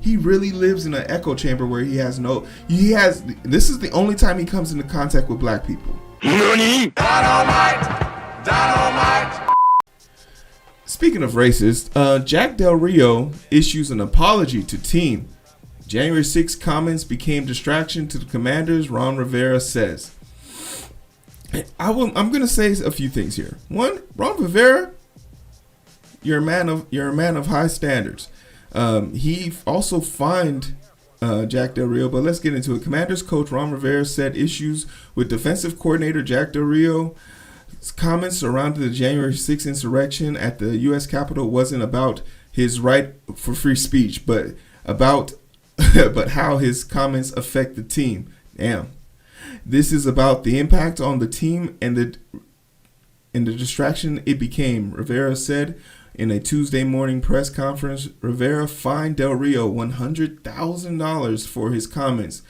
he really lives in an echo chamber where this is the only time he comes into contact with black people. Dynamite! Speaking of racist, Jack Del Rio issues an apology to team. January 6 comments became distraction to the Commanders, Ron Rivera says. I'm going to say a few things here. One, Ron Rivera, you're a man of high standards. He also fined Jack Del Rio, but let's get into it. Commanders coach Ron Rivera said issues with defensive coordinator Jack Del Rio. Comments surrounding the January 6th insurrection at the U.S. Capitol wasn't about his right for free speech, but about but how his comments affect the team. Damn. This is about the impact on the team and the distraction it became, Rivera said in a Tuesday morning press conference. Rivera fined Del Rio $100,000 for his comments,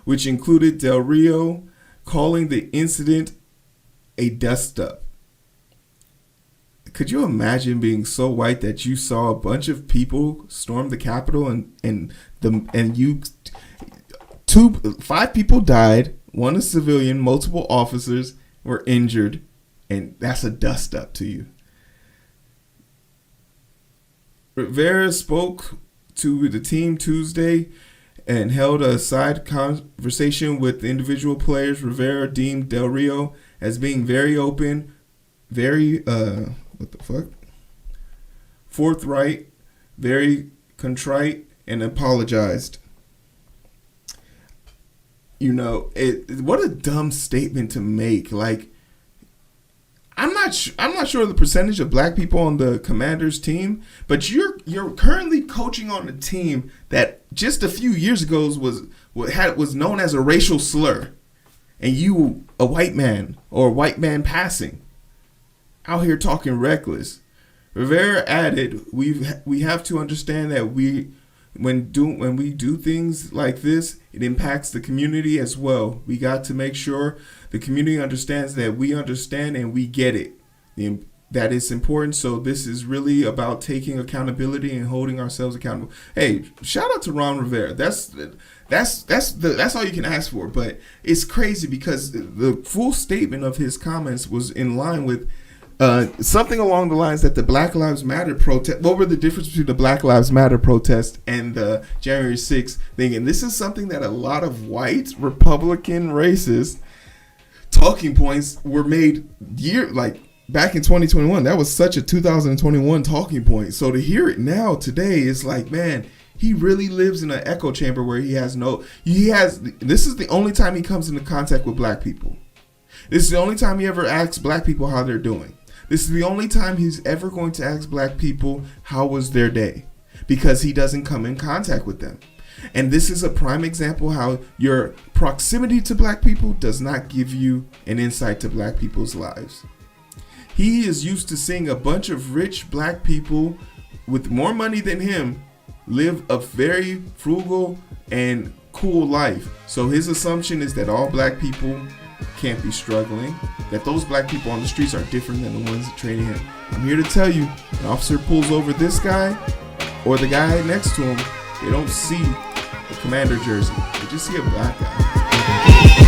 which included Del Rio calling the incident a dust-up. Could you imagine being so white that you saw a bunch of people storm the Capitol and 5 people died, 1 a civilian, multiple officers were injured, and that's a dust-up to you? Rivera spoke to the team Tuesday and held a side conversation with individual players. Rivera deemed Del Rio as being very open, very forthright, very contrite, and apologized. You know, what a dumb statement to make. Like, I'm not sure the percentage of black people on the Commanders team, but you're currently coaching on a team that just a few years ago was known as a racial slur, and you, a white man or a white man passing, out here talking reckless. Rivera added, "We have to understand that when we do things like this, it impacts the community as well. We got to make sure the community understands that we understand and we get it. That is important. So this is really about taking accountability and holding ourselves accountable." Hey, shout out to Ron Rivera. That's all you can ask for. But it's crazy because the full statement of his comments was in line with something along the lines that the Black Lives Matter protest. What were the difference between the Black Lives Matter protest and the January 6th thing? And this is something that a lot of white Republican racist talking points were made back in 2021. That was such a 2021 talking point. So to hear it now today is like, man, he really lives in an echo chamber where this is the only time he comes into contact with black people. This is the only time he ever asks black people how they're doing. This is the only time he's ever going to ask black people how was their day, because he doesn't come in contact with them. And this is a prime example how your proximity to black people does not give you an insight to black people's lives. He is used to seeing a bunch of rich black people with more money than him live a very frugal and cool life. So his assumption is that all black people can't be struggling, that those black people on the streets are different than the ones that training him. I'm here to tell you, an officer pulls over this guy or the guy next to him, they don't see the Commander jersey, they just see a black guy.